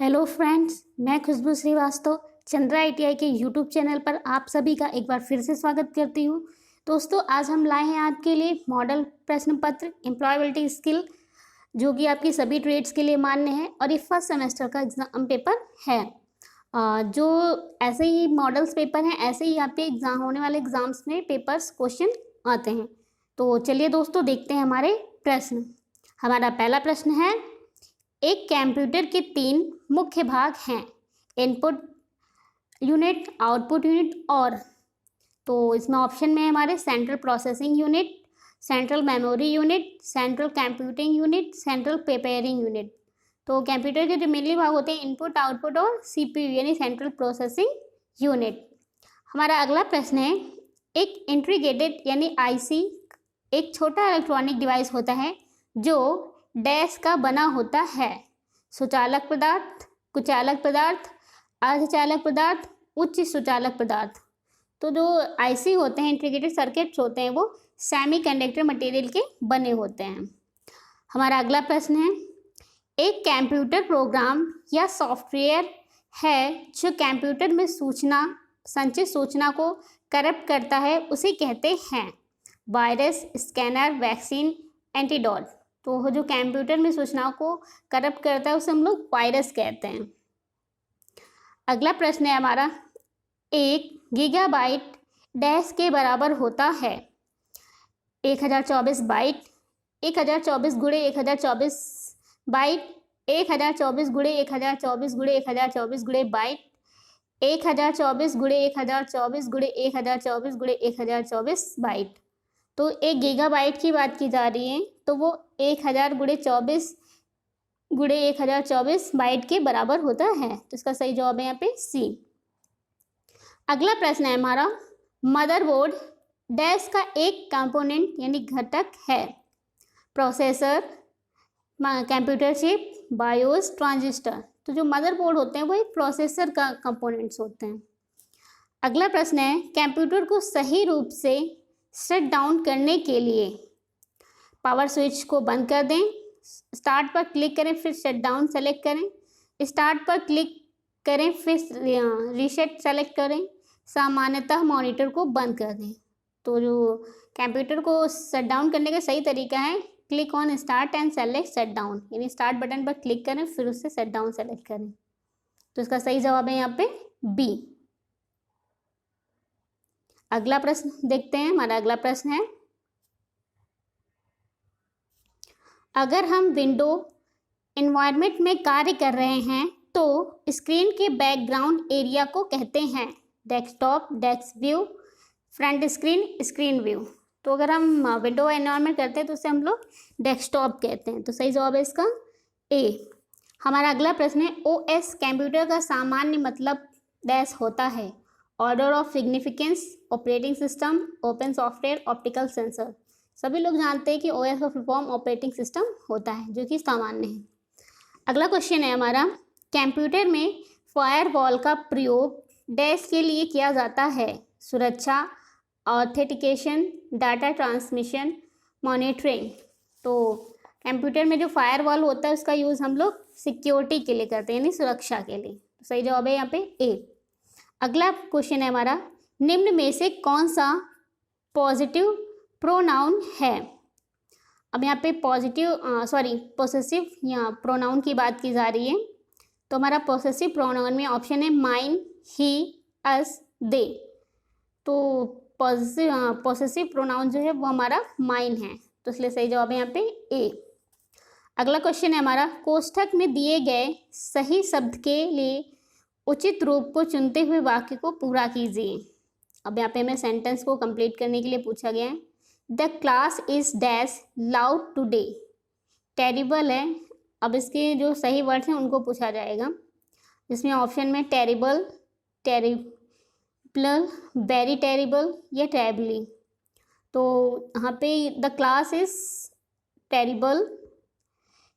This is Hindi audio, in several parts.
हेलो फ्रेंड्स, मैं खुशबू श्रीवास्तव चंद्रा आईटीआई के यूट्यूब चैनल पर आप सभी का एक बार फिर से स्वागत करती हूँ। दोस्तों, आज हम लाए हैं आपके लिए मॉडल प्रश्न पत्र एम्प्लॉयबिलिटी स्किल, जो कि आपकी सभी ट्रेड्स के लिए मान्य है और ये फर्स्ट सेमेस्टर का एग्जाम पेपर है। जो ऐसे ही मॉडल्स पेपर हैं, ऐसे ही आपके एग्जाम होने वाले एग्जाम्स में पेपर्स क्वेश्चन आते हैं। तो चलिए दोस्तों, देखते हैं हमारे प्रश्न। हमारा पहला प्रश्न है, एक कंप्यूटर के 3 मुख्य भाग हैं, इनपुट यूनिट, आउटपुट यूनिट और। तो इसमें ऑप्शन में हमारे central processing unit, central memory unit, central computing unit, central preparing unit. तो कंप्यूटर के जो मेनली भाग होते हैं इनपुट, आउटपुट और सीपीयू यानी सेंट्रल प्रोसेसिंग यूनिट। हमारा अगला प्रश्न है, एक इंटीग्रेटेड यानी आईसी एक छोटा इलेक्ट्रॉनिक डिवाइस होता है जो डैश का बना होता है। सुचालक पदार्थ, कुचालक पदार्थ, अर्धचालक पदार्थ, उच्च सुचालक पदार्थ। तो जो आईसी होते हैं, इंटीग्रेटेड सर्किट्स होते हैं, वो सेमीकंडक्टर मटेरियल के बने होते हैं। हमारा अगला प्रश्न है, एक कंप्यूटर प्रोग्राम या सॉफ्टवेयर है जो कंप्यूटर में संचित सूचना को करप्ट करता है, उसे कहते हैं वायरस, स्कैनर, वैक्सीन, एंटीडोट। तो जो कंप्यूटर में सूचनाओं को करप्ट करता है उसे हम लोग वायरस कहते हैं। अगला प्रश्न है हमारा, 1 गीगाबाइट डैश के बराबर होता है 1024 बाइट, 1024 गुणे 1024 बाइट, 1024 गुणे 1024 गुणे 1024 गुणे बाइट, 1024 गुणे 1024 गुणे 1024 गुणे 1024 बाइट। तो 1 गीगाबाइट की बात की जा रही है, तो वो 1000 गुणे 24 गुणे 1024 बाइट के बराबर होता है। तो इसका सही जवाब है यहाँ पे सी। अगला प्रश्न है हमारा, मदरबोर्ड डैश का एक कंपोनेंट यानी घटक है, processor, computer chip, BIOS, transistor. तो जो मदरबोर्ड होते हैं वो एक प्रोसेसर का कंपोनेंट्स होते हैं। अगला प्रश्न है, कंप्यूटर को सही रूप से शट डाउन करने के लिए पावर स्विच को बंद कर दें, स्टार्ट पर क्लिक करें, फिर शट डाउन सेलेक्ट करें, स्टार्ट पर क्लिक करें, फिर रीसेट सेलेक्ट करें, सामान्यतः मॉनिटर को बंद कर दें। तो जो कंप्यूटर को शट डाउन करने का सही तरीका है, click on start and select shut down, यानी स्टार्ट बटन पर क्लिक करें फिर उससे शट डाउन सेलेक्ट करें। तो इसका सही जवाब है यहाँ पे बी। अगला प्रश्न देखते हैं। हमारा अगला प्रश्न है, अगर हम विंडो एनवायरनमेंट में कार्य कर रहे हैं तो स्क्रीन के बैकग्राउंड एरिया को कहते हैं desktop, desk view, front screen, screen view. तो अगर हम विंडो एनवायरनमेंट करते हैं तो उसे हम लोग डेस्कटॉप कहते हैं। तो सही जवाब है इसका ए। हमारा अगला प्रश्न है, ओएस कंप्यूटर का सामान्य मतलब डैश होता है, order of significance, operating system, open software, optical sensor. सभी लोग जानते हैं कि ओएस का फुल फॉर्म ऑपरेटिंग सिस्टम होता है, जो कि सामान्य है। अगला क्वेश्चन है हमारा, कंप्यूटर में फायरवॉल का प्रयोग डैश के लिए किया जाता है, सुरक्षा, ऑथेंटिकेशन, डाटा ट्रांसमिशन, मॉनिटरिंग। तो कंप्यूटर में जो फायरवॉल होता है उसका यूज़ हम लोग सिक्योरिटी के लिए करते हैं, यानी सुरक्षा के लिए। तो सही जवाब है यहाँ पे ए। अगला क्वेश्चन है हमारा, निम्न में से कौन सा पॉजिटिव प्रोनाउन है। अब यहाँ पे पोसेसिव या प्रोनाउन की बात की जा रही है। तो हमारा पोसेसिव प्रोनाउन में ऑप्शन है माइन, ही, अस, दे। तो पोसेसिव प्रोनाउन जो है वो हमारा माइन है, तो इसलिए सही जवाब है यहाँ पे ए। अगला क्वेश्चन है हमारा, कोष्ठक में दिए गए सही शब्द के लिए उचित रूप को चुनते हुए वाक्य को पूरा कीजिए। अब यहाँ पे हमें सेंटेंस को कंप्लीट करने के लिए पूछा गया है, the class is dash loud today, terrible है। अब इसके जो सही वर्ड्स हैं उनको पूछा जाएगा, जिसमें ऑप्शन में टेरिबल, टेरिबल, वेरी टेरिबल या टेरिबली। तो यहाँ पे the class is terrible,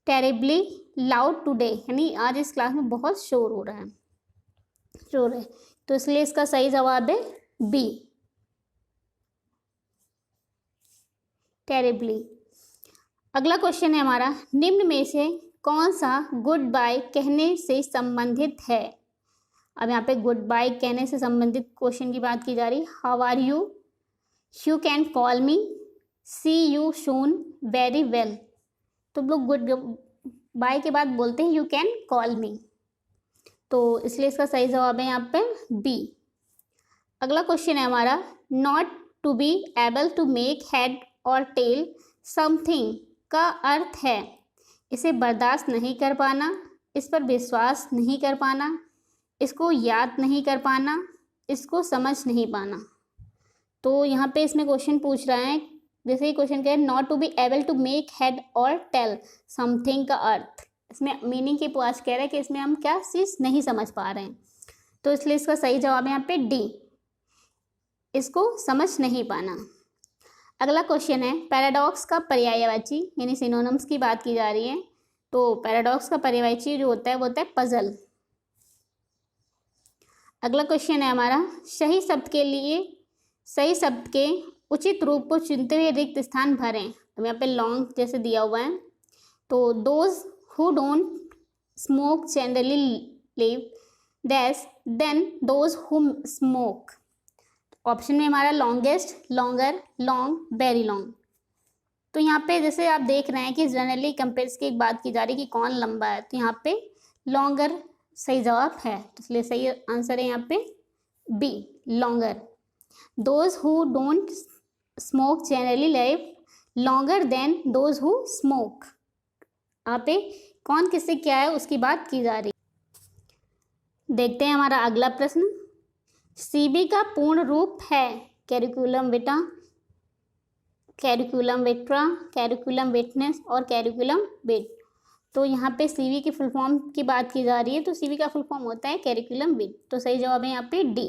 terribly, loud today, यानी आज इस क्लास में बहुत शोर हो रहा है, शोर है। तो इसलिए इसका सही जवाब है बी, टेरिबली। अगला क्वेश्चन है हमारा, निम्न में से कौन सा गुड बाय कहने से संबंधित है? अब यहाँ पे गुड बाय कहने से संबंधित क्वेश्चन की बात की जा रही। How are you, you can call me, see you soon, very well. तो लोग गुड बाय के बाद बोलते हैं यू कैन कॉल मी, तो इसलिए इसका सही जवाब है यहाँ पे बी। अगला क्वेश्चन है हमारा, not to be able to make head और टेल समथिंग का अर्थ है इसे बर्दाश्त नहीं कर पाना, इस पर विश्वास नहीं कर पाना, इसको याद नहीं कर पाना, इसको समझ नहीं पाना। तो यहाँ पे इसमें क्वेश्चन पूछ रहा है, जैसे ही क्वेश्चन कह not to be able to make head और टेल समथिंग का अर्थ, इसमें मीनिंग की पूछ कह रहा है कि इसमें हम क्या चीज़ नहीं समझ पा रहे हैं, तो इसलिए इसका सही जवाब है यहाँ पे डी, इसको समझ नहीं पाना। अगला क्वेश्चन है, पैराडॉक्स का पर्यायवाची यानी सिनोनिम्स की बात की जा रही है। तो पैराडॉक्स का पर्यायवाची जो होता है वो होता है पजल। अगला क्वेश्चन है हमारा, सही शब्द के उचित रूप को चुनते हुए रिक्त स्थान भरें। अब यहाँ पे लॉन्ग जैसे दिया हुआ है, तो those who don't smoke generally live dash then those who smoke. Option में हमारा longest, longer, long, very long. तो यहाँ पे जैसे आप देख रहे हैं कि जनरली कंपेयर्स की एक बात की जा रही है कि कौन लंबा है, तो यहाँ पे लॉन्गर सही जवाब है, तो इसलिए सही आंसर है यहाँ पे B, longer. Those who don't smoke generally live longer then those who smoke. यहाँ पे कौन किससे क्या है उसकी बात की जा रही। देखते हैं हमारा अगला प्रश्न, सीबी का पूर्ण रूप है कैरिकुलम विटा, कैरिकुलम विट्रा, कैरिकुलम विटनेस और कैरिकुलम विट। तो यहाँ पे सीवी की फुल फॉर्म की बात की जा रही है, तो सीवी का फुल फॉर्म होता है कैरिकुलम विट, तो सही जवाब है यहाँ पे डी।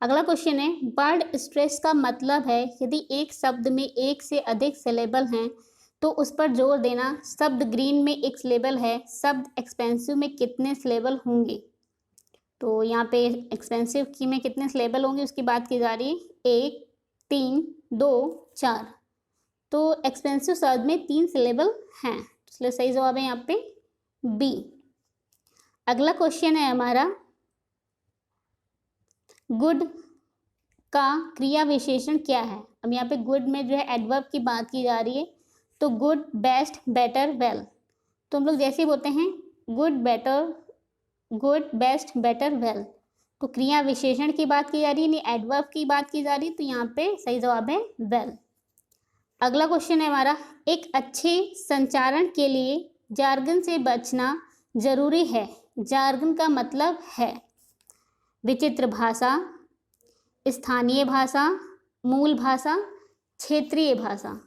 अगला क्वेश्चन है, वर्ड स्ट्रेस का मतलब है यदि एक शब्द में एक से अधिक सिलेबल हैं तो उस पर जोर देना। शब्द ग्रीन में एक सिलेबल है, शब्द एक्सपेंसिव में कितने सिलेबल होंगे? तो यहाँ पे एक्सपेंसिव की में कितने सिलेबल होंगे उसकी बात की जा रही है, 1, 3, 2, 4। तो एक्सपेंसिव शब्द में 3 सिलेबल हैं, इसलिए सही जवाब है यहाँ पे बी। अगला क्वेश्चन है हमारा, गुड का क्रिया विशेषण क्या है? अब यहाँ पे गुड में जो है एडवर्ब की बात की जा रही है, तो गुड, बेस्ट, बेटर, वेल। तो हम लोग जैसे बोलते हैं good, better, good, best, better, well, तो क्रिया विशेषण की बात की जा रही है, नहीं एडवर्ब की बात की जा रही है, तो यहाँ पे सही जवाब है वेल। अगला क्वेश्चन है हमारा, एक अच्छे संचारण के लिए जार्गन से बचना जरूरी है। जार्गन का मतलब है विचित्र भाषा, स्थानीय भाषा, मूल भाषा, क्षेत्रीय भाषा।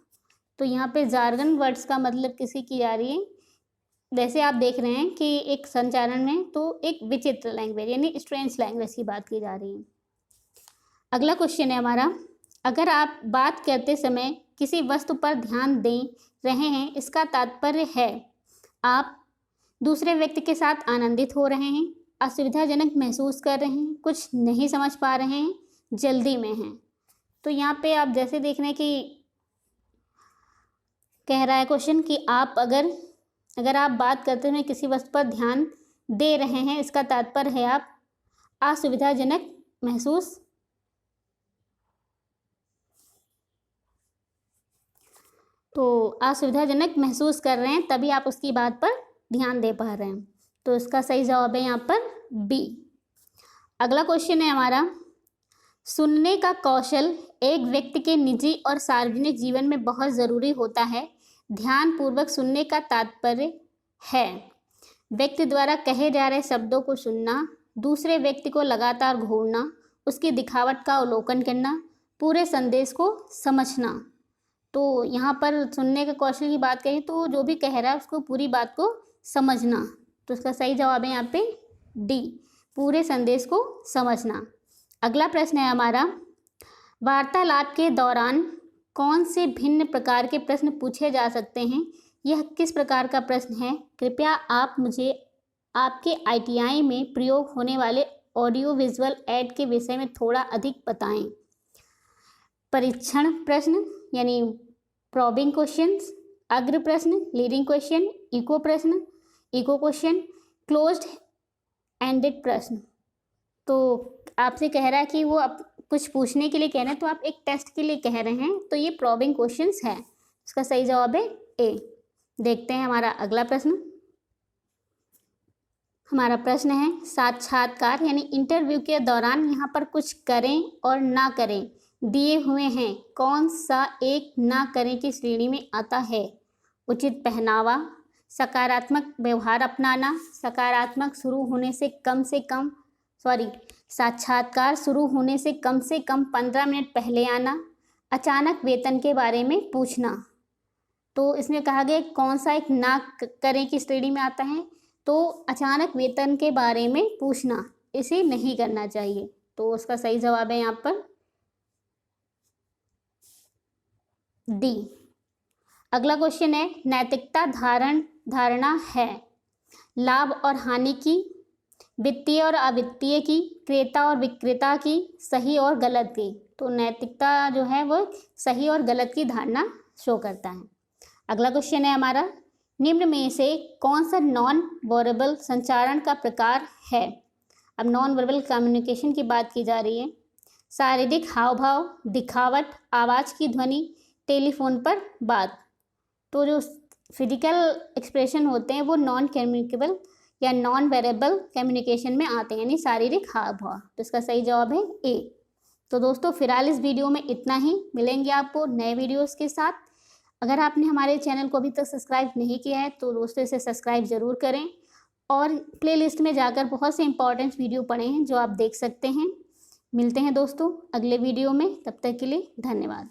तो यहाँ पे जार्गन वर्ड्स का मतलब किसी की जा रही है, वैसे आप देख रहे हैं कि एक संचारण में तो एक विचित्र लैंग्वेज यानी स्ट्रेंज लैंग्वेज की बात की जा रही है। अगला क्वेश्चन है हमारा, अगर आप बात करते समय किसी वस्तु पर ध्यान दे रहे हैं, इसका तात्पर्य है आप दूसरे व्यक्ति के साथ आनंदित हो रहे हैं, असुविधाजनक महसूस कर रहे हैं, कुछ नहीं समझ पा रहे हैं, जल्दी में हैं। तो यहाँ पे आप जैसे देख रहे हैं कि कह रहा है क्वेश्चन कि आप अगर आप बात करते हुए किसी वस्तु पर ध्यान दे रहे हैं, इसका तात्पर्य है आप असुविधाजनक महसूस कर रहे हैं, तभी आप उसकी बात पर ध्यान दे पा रहे हैं। तो इसका सही जवाब है यहाँ पर बी। अगला क्वेश्चन है हमारा, सुनने का कौशल एक व्यक्ति के निजी और सार्वजनिक जीवन में बहुत ज़रूरी होता है। ध्यानपूर्वक सुनने का तात्पर्य है व्यक्ति द्वारा कहे जा रहे शब्दों को सुनना, दूसरे व्यक्ति को लगातार घूरना, उसकी दिखावट का अवलोकन करना, पूरे संदेश को समझना। तो यहाँ पर सुनने के कौशल की बात करें तो जो भी कह रहा है उसको पूरी बात को समझना, तो इसका सही जवाब है यहाँ पे डी, पूरे संदेश को समझना। अगला प्रश्न है हमारा, वार्तालाप के दौरान कौन से भिन्न प्रकार के प्रश्न पूछे जा सकते हैं? यह किस प्रकार का प्रश्न है? कृपया आप मुझे आपके ITI में प्रयोग होने वाले ऑडियो विजुअल ऐड के विषय में थोड़ा अधिक बताएं। परीक्षण प्रश्न यानी प्रॉबिंग क्वेश्चंस, अग्र प्रश्न, लीडिंग क्वेश्चन, इको प्रश्न, इको क्वेश्चन, क्लोज्ड एंडेड प्रश्न। तो आपसे कह रहा है कि वो आप कुछ पूछने के लिए कह रहे हैं, तो आप एक टेस्ट के लिए कह रहे हैं, तो ये प्रॉबिंग क्वेश्चंस है। इसका सही जवाब है ए। देखते हैं हमारा अगला प्रश्न। हमारा प्रश्न है साक्षात्कार यानी इंटरव्यू के दौरान यहाँ पर कुछ करें और ना करें दिए हुए हैं, कौन सा एक ना करें की श्रेणी में आता है? उचित पहनावा, सकारात्मक व्यवहार अपनाना, सकारात्मक शुरू होने से कम साक्षात्कार शुरू होने से कम 15 मिनट पहले आना, अचानक वेतन के बारे में पूछना। तो इसमें कहा गया कौन सा एक ना करें की श्रेणी में आता है? तो अचानक वेतन के बारे में पूछना, इसे नहीं करना चाहिए। तो उसका सही जवाब है यहाँ पर डी। अगला क्वेश्चन है नैतिकता धारणा है लाभ और हानि की, वित्तीय और अवित्तीय की, क्रेता और विक्रेता की, सही और गलत की। तो नैतिकता जो है वो सही और गलत की धारणा शो करता है। अगला क्वेश्चन है हमारा निम्न में से कौन सा नॉन वर्बल संचारण का प्रकार है? अब नॉन वर्बल कम्युनिकेशन की बात की जा रही है। शारीरिक हाव भाव, दिखावट, आवाज़ की ध्वनि, टेलीफोन पर बात। तो जो फिजिकल एक्सप्रेशन होते हैं वो नॉन कम्युनिकेबल या नॉन वेरेबल कम्युनिकेशन में आते हैं, यानी शारीरिक हाव भाव। तो इसका सही जवाब है ए। तो दोस्तों फिलहाल इस वीडियो में इतना ही, मिलेंगे आपको नए वीडियोस के साथ। अगर आपने हमारे चैनल को अभी तक सब्सक्राइब नहीं किया है तो दोस्तों इसे सब्सक्राइब ज़रूर करें, और प्लेलिस्ट में जाकर बहुत से इंपॉर्टेंट वीडियो पड़े हैं जो आप देख सकते हैं। मिलते हैं दोस्तों अगले वीडियो में, तब तक के लिए धन्यवाद।